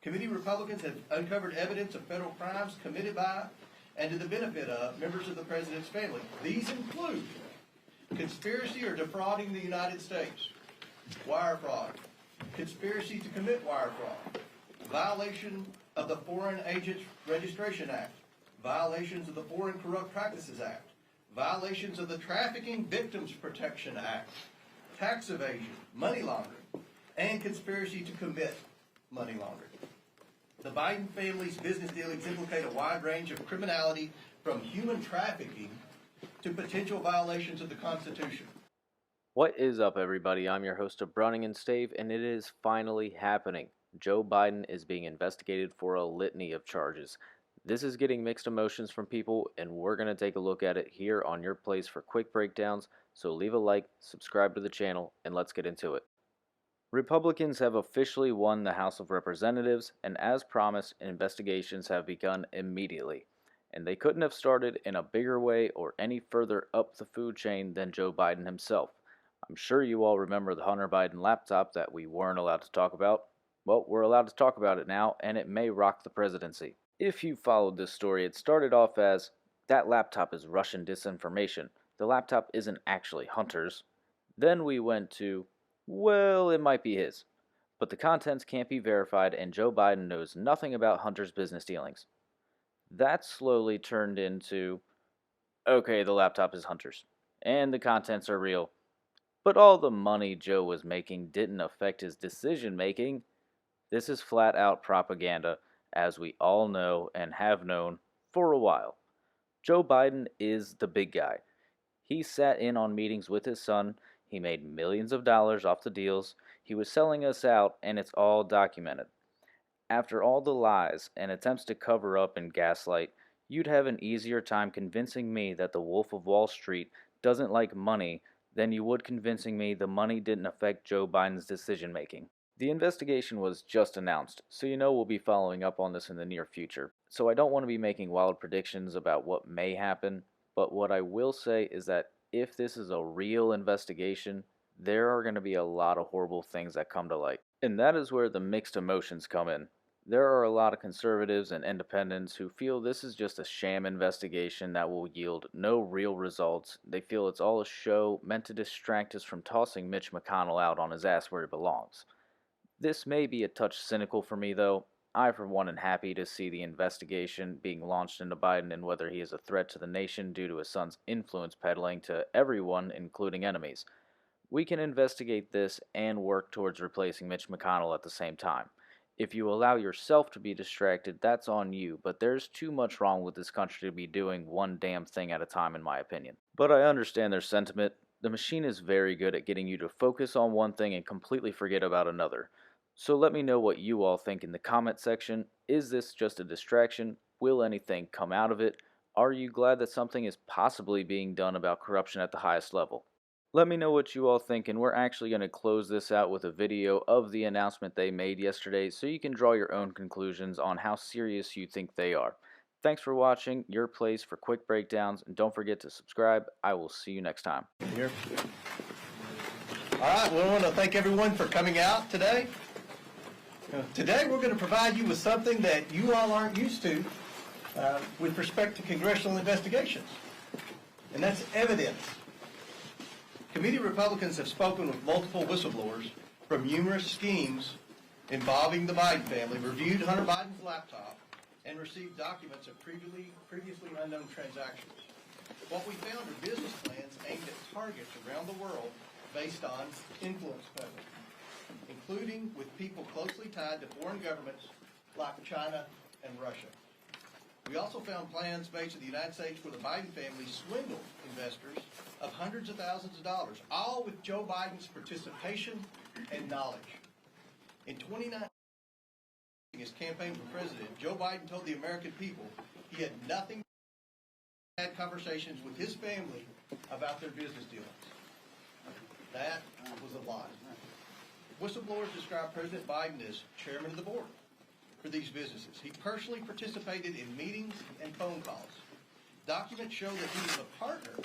Committee Republicans have uncovered evidence of federal crimes committed by and to the benefit of members of the President's family. These include conspiracy or defrauding the United States, wire fraud, conspiracy to commit wire fraud, violation of the Foreign Agents Registration Act, violations of the Foreign Corrupt Practices Act, violations of the Trafficking Victims Protection Act, tax evasion, money laundering, and conspiracy to commit money laundering. The Biden family's business dealings implicate a wide range of criminality, from human trafficking to potential violations of the Constitution. What is up, everybody? I'm your host of Browning and Stave, and it is finally happening. Joe Biden is being investigated for a litany of charges. This is getting mixed emotions from people, and we're going to take a look at it here on your place for quick breakdowns. So leave a like, subscribe to the channel, and let's get into it. Republicans have officially won the House of Representatives, and as promised, investigations have begun immediately. And they couldn't have started in a bigger way or any further up the food chain than Joe Biden himself. I'm sure you all remember the Hunter Biden laptop that we weren't allowed to talk about. Well, we're allowed to talk about it now, and it may rock the presidency. If you followed this story, it started off as, that laptop is Russian disinformation. The laptop isn't actually Hunter's. Then we went to, well, it might be his. But the contents can't be verified, and Joe Biden knows nothing about Hunter's business dealings. That slowly turned into, okay, the laptop is Hunter's, and the contents are real. But all the money Joe was making didn't affect his decision-making. This is flat-out propaganda, as we all know and have known for a while. Joe Biden is the big guy. He sat in on meetings with his son. He made millions of dollars off the deals. He was selling us out, and it's all documented. After all the lies and attempts to cover up and gaslight, you'd have an easier time convincing me that the Wolf of Wall Street doesn't like money than you would convincing me the money didn't affect Joe Biden's decision-making. The investigation was just announced, so you know we'll be following up on this in the near future. So I don't want to be making wild predictions about what may happen, but what I will say is that if this is a real investigation, there are going to be a lot of horrible things that come to light. And that is where the mixed emotions come in. There are a lot of conservatives and independents who feel this is just a sham investigation that will yield no real results. They feel it's all a show meant to distract us from tossing Mitch McConnell out on his ass where he belongs. This may be a touch cynical for me, though. I, for one, am happy to see the investigation being launched into Biden and whether he is a threat to the nation due to his son's influence peddling to everyone, including enemies. We can investigate this and work towards replacing Mitch McConnell at the same time. If you allow yourself to be distracted, that's on you, but there's too much wrong with this country to be doing one damn thing at a time, in my opinion. But I understand their sentiment. The machine is very good at getting you to focus on one thing and completely forget about another. So let me know what you all think in the comment section. Is this just a distraction? Will anything come out of it? Are you glad that something is possibly being done about corruption at the highest level? Let me know what you all think, and we're actually going to close this out with a video of the announcement they made yesterday so you can draw your own conclusions on how serious you think they are. Thanks for watching, your place for quick breakdowns, and don't forget to subscribe. I will see you next time. Here. All right, well, I want to thank everyone for coming out today. Today we're going to provide you with something that you all aren't used to with respect to congressional investigations, and that's evidence. Committee Republicans have spoken with multiple whistleblowers from numerous schemes involving the Biden family, reviewed Hunter Biden's laptop, and received documents of previously unknown transactions. What we found are business plans aimed at targets around the world based on influence peddling, including with people closely tied to foreign governments like China and Russia. We also found plans based in the United States where the Biden family swindled investors of hundreds of thousands of dollars, all with Joe Biden's participation and knowledge. In 2019, his campaign for president, Joe Biden told the American people he had nothing to had conversations with his family about their business dealings. That was a lie. Whistleblowers described President Biden as chairman of the board for these businesses. He personally participated in meetings and phone calls. Documents show that he was a partner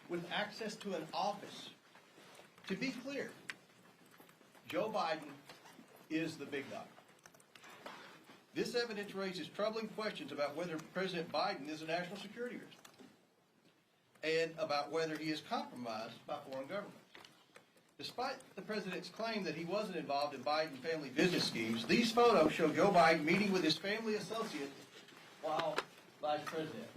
with access to an office. To be clear, Joe Biden is the big dog. This evidence raises troubling questions about whether President Biden is a national security risk and about whether he is compromised by foreign governments. Despite the president's claim that he wasn't involved in Biden family business schemes, these photos show Joe Biden meeting with his family associates while vice president.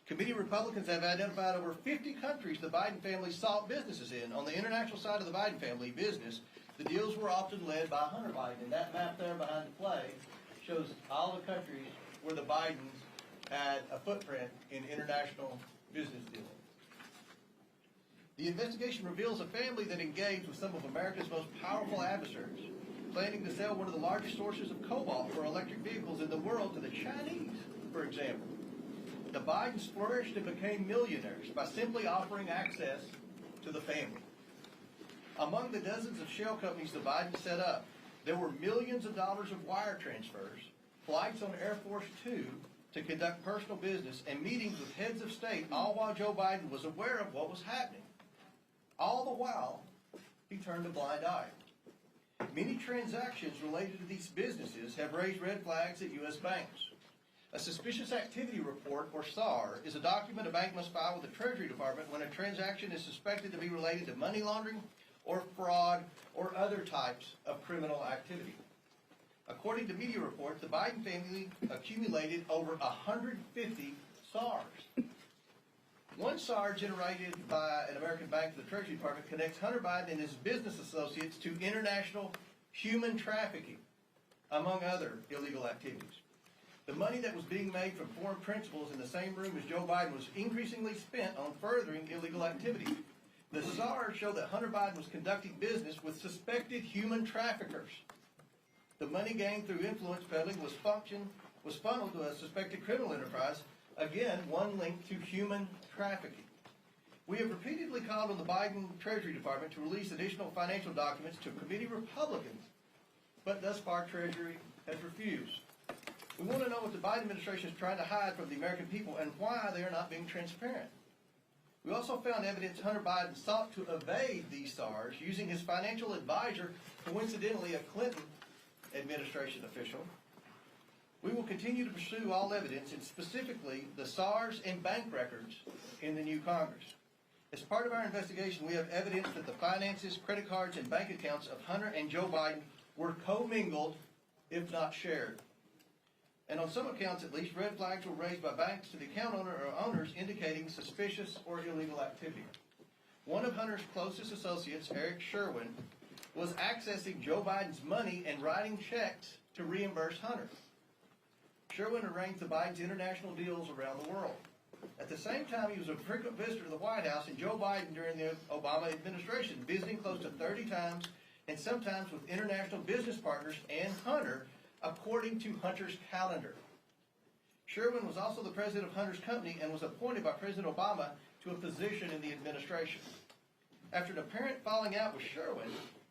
Committee Republicans have identified over 50 countries the Biden family sought businesses in. On the international side of the Biden family business, the deals were often led by Hunter Biden. And that map there behind the flag shows all the countries where the Bidens had a footprint in international business dealings. The investigation reveals a family that engaged with some of America's most powerful adversaries, planning to sell one of the largest sources of cobalt for electric vehicles in the world to the Chinese, for example. The Bidens flourished and became millionaires by simply offering access to the family. Among the dozens of shell companies the Bidens set up, there were millions of dollars of wire transfers, flights on Air Force Two to conduct personal business, and meetings with heads of state, all while Joe Biden was aware of what was happening. All the while, he turned a blind eye. Many transactions related to these businesses have raised red flags at U.S. banks. A suspicious activity report, or SAR, is a document a bank must file with the Treasury Department when a transaction is suspected to be related to money laundering or fraud or other types of criminal activity. According to media reports, the Biden family accumulated over 150 SARs. One SAR generated by an American bank to the Treasury Department connects Hunter Biden and his business associates to international human trafficking, among other illegal activities. The money that was being made from foreign principals in the same room as Joe Biden was increasingly spent on furthering illegal activity. The SARs show that Hunter Biden was conducting business with suspected human traffickers. The money gained through influence peddling was funneled to a suspected criminal enterprise, again, one linked to human trafficking. We have repeatedly called on the Biden Treasury Department to release additional financial documents to committee Republicans, but thus far Treasury has refused. We want to know what the Biden administration is trying to hide from the American people and why they are not being transparent. We also found evidence Hunter Biden sought to evade these SARs using his financial advisor, coincidentally a Clinton administration official. We will continue to pursue all evidence, and specifically the SARs and bank records in the new Congress. As part of our investigation, we have evidence that the finances, credit cards, and bank accounts of Hunter and Joe Biden were commingled, if not shared. And on some accounts, at least, red flags were raised by banks to the account owner or owners indicating suspicious or illegal activity. One of Hunter's closest associates, Eric Sherwin, was accessing Joe Biden's money and writing checks to reimburse Hunter. Sherwin arranged the Biden's international deals around the world. At the same time, he was a frequent visitor to the White House, and Joe Biden during the Obama administration, visiting close to 30 times, and sometimes with international business partners and Hunter, according to Hunter's calendar. Sherwin was also the president of Hunter's company and was appointed by President Obama to a position in the administration. After an apparent falling out with Sherwin,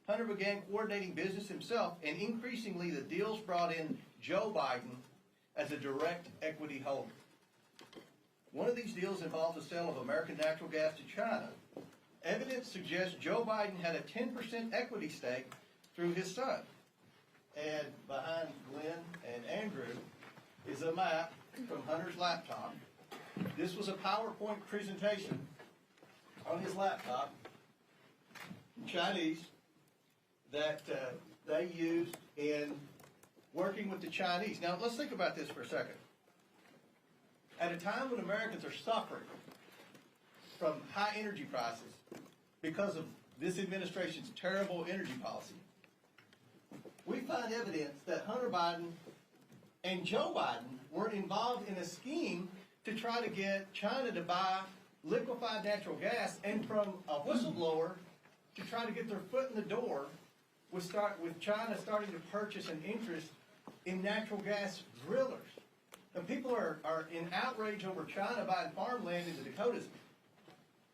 Hunter began coordinating business himself, and increasingly the deals brought in Joe Biden as a direct equity holder. One of these deals involved the sale of American natural gas to China. Evidence suggests Joe Biden had a 10% equity stake through his son. And behind Glenn and Andrew is a map from Hunter's laptop. This was a PowerPoint presentation on his laptop in Chinese that they used in working with the Chinese. Now, let's think about this for a second. At a time when Americans are suffering from high energy prices because of this administration's terrible energy policy, we find evidence that Hunter Biden and Joe Biden were involved in a scheme to try to get China to buy liquefied natural gas, and from a whistleblower to try to get their foot in the door with China starting to purchase an interest in natural gas drillers. And people are in outrage over China buying farmland in the Dakotas.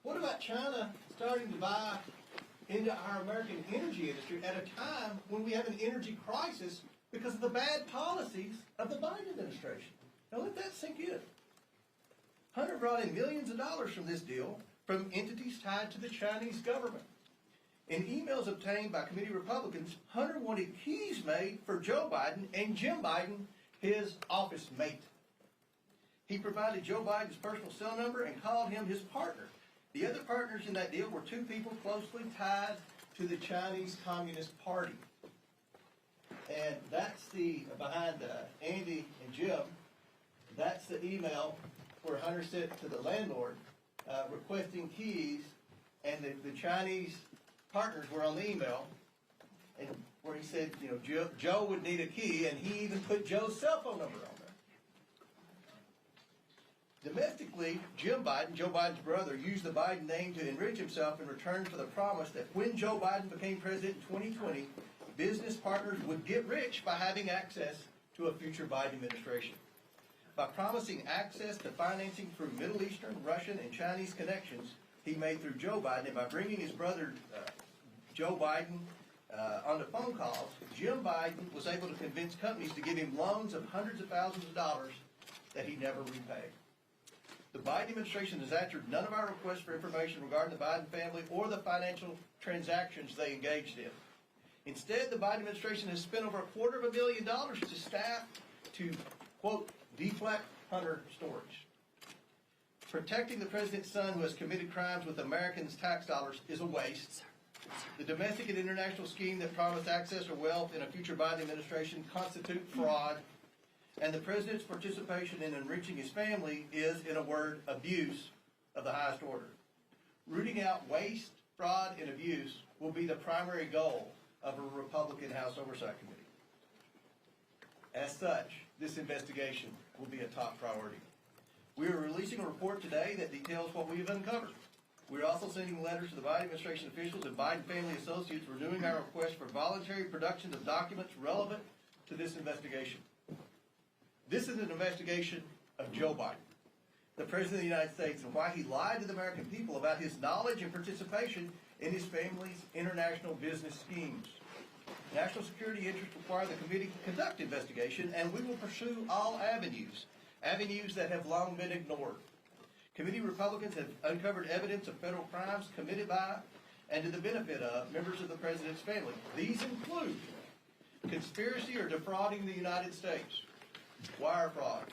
What about China starting to buy into our American energy industry at a time when we have an energy crisis because of the bad policies of the Biden administration? Now let that sink in. Hunter brought in millions of dollars from this deal from entities tied to the Chinese government. In emails obtained by committee Republicans, Hunter wanted keys made for Joe Biden and Jim Biden, his office mate. He provided Joe Biden's personal cell number and called him his partner. The other partners in that deal were two people closely tied to the Chinese Communist Party. And that's behind Andy and Jim, that's the email where Hunter sent to the landlord requesting keys, and the Chinese partners were on the email, and where he said, you know, Joe would need a key, and he even put Joe's cell phone number on there. Domestically, Jim Biden, Joe Biden's brother, used the Biden name to enrich himself in return for the promise that when Joe Biden became president in 2020, business partners would get rich by having access to a future Biden administration. By promising access to financing through Middle Eastern, Russian, and Chinese connections he made through Joe Biden, and by bringing his brother Joe Biden on the phone calls, Jim Biden was able to convince companies to give him loans of hundreds of thousands of dollars that he never repaid. The Biden administration has answered none of our requests for information regarding the Biden family or the financial transactions they engaged in. Instead, the Biden administration has spent over $250 million to staff to, quote, deflect Hunter storage. Protecting the president's son who has committed crimes with Americans' tax dollars is a waste. The domestic and international scheme that promised access or wealth in a future Biden administration constitute fraud, and the president's participation in enriching his family is, in a word, abuse of the highest order. Rooting out waste, fraud, and abuse will be the primary goal of a Republican House Oversight Committee. As such, this investigation will be a top priority. We are releasing a report today that details what we have uncovered. We are also sending letters to the Biden administration officials and Biden family associates renewing our request for voluntary production of documents relevant to this investigation. This is an investigation of Joe Biden, the President of the United States, and why he lied to the American people about his knowledge and participation in his family's international business schemes. National security interests require the committee to conduct investigation, and we will pursue all avenues that have long been ignored. Committee Republicans have uncovered evidence of federal crimes committed by and to the benefit of members of the president's family. These include conspiracy or defrauding the United States, wire fraud,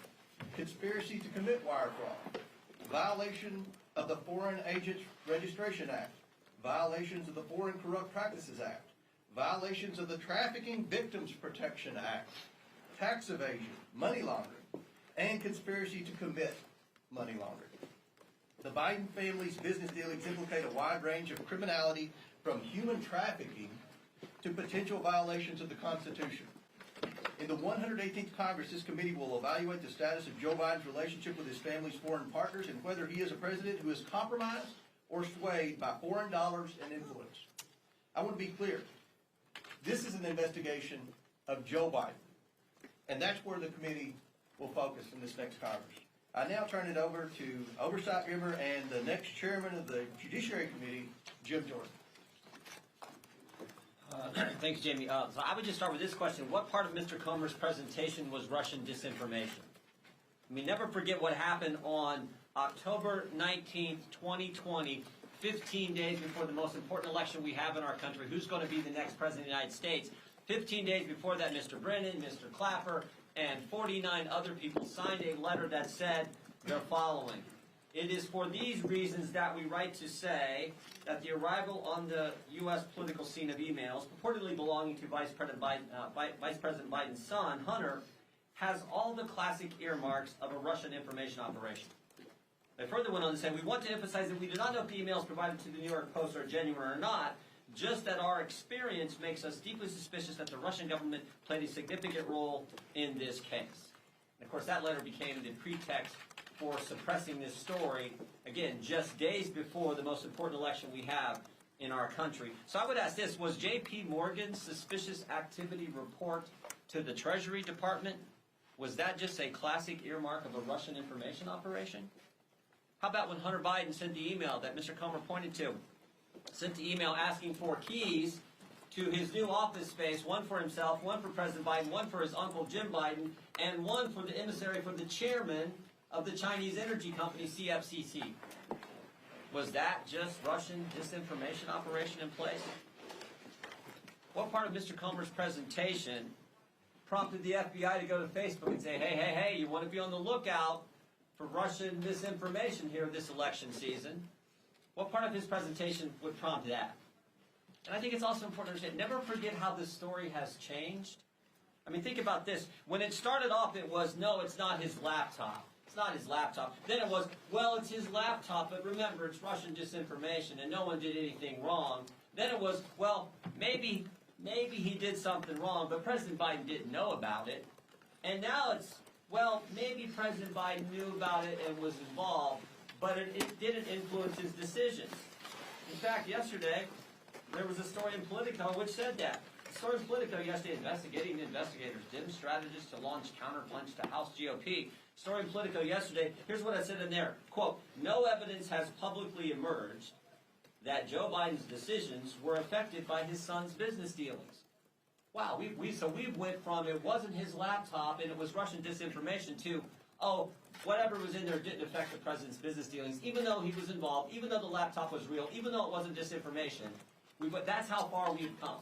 conspiracy to commit wire fraud, violation of the Foreign Agents Registration Act, violations of the Foreign Corrupt Practices Act, violations of the Trafficking Victims Protection Act, tax evasion, money laundering, and conspiracy to commit money laundering. The Biden family's business dealings implicate a wide range of criminality, from human trafficking to potential violations of the Constitution. In the 118th Congress, this committee will evaluate the status of Joe Biden's relationship with his family's foreign partners and whether he is a president who is compromised or swayed by foreign dollars and influence. I want to be clear. This is an investigation of Joe Biden, and that's where the committee will focus in this next Congress. I now turn it over to Oversight member and the next chairman of the Judiciary Committee, Jim Jordan. Thanks, Jamie. So I would just start with this question. What part of Mr. Comer's presentation was Russian disinformation? I mean, never forget what happened on October 19th, 2020, 15 days before the most important election we have in our country. Who's going to be the next president of the United States? 15 days before that, Mr. Brennan, Mr. Clapper, and 49 other people signed a letter that said the following. It is for these reasons that we write to say that the arrival on the U.S. political scene of emails purportedly belonging to Vice President Biden's son, Hunter, has all the classic earmarks of a Russian information operation. They further went on to say, we want to emphasize that we do not know if the emails provided to the New York Post are genuine or not, just that our experience makes us deeply suspicious that the Russian government played a significant role in this case. And of course, that letter became the pretext for suppressing this story, again, just days before the most important election we have in our country. So I would ask this, was J.P. Morgan's suspicious activity report to the Treasury Department, was that just a classic earmark of a Russian information operation? How about when Hunter Biden sent the email that Mr. Comer pointed to? Sent the email asking for keys to his new office space, one for himself, one for President Biden, one for his uncle Jim Biden, and one for the emissary for the chairman of the Chinese energy company CFCC. Was that just Russian disinformation operation in place? what part of Mr. Comer's presentation prompted the FBI to go to Facebook and say, hey, you want to be on the lookout for Russian misinformation here this election season? What part of his presentation would prompt that? And I think it's also important to understand, never forget how this story has changed. I mean, think about this. When it started off, it was, no, it's not his laptop. It's not his laptop. Then it was, well, it's his laptop, but remember, it's Russian disinformation, and no one did anything wrong. Then it was, well, maybe he did something wrong, but President Biden didn't know about it. And now it's, well, maybe President Biden knew about it and was involved, but it didn't influence his decisions. In fact, yesterday, there was a story in Politico which said that. The story in Politico yesterday, investigating investigators, dim strategists to launch counterpunch to House GOP. Story in Politico yesterday, here's what I said in there. Quote, no evidence has publicly emerged that Joe Biden's decisions were affected by his son's business dealings. Wow, we went from it wasn't his laptop and it was Russian disinformation to, oh, whatever was in there didn't affect the president's business dealings, even though he was involved, even though the laptop was real, even though it wasn't disinformation. That's how far we've come.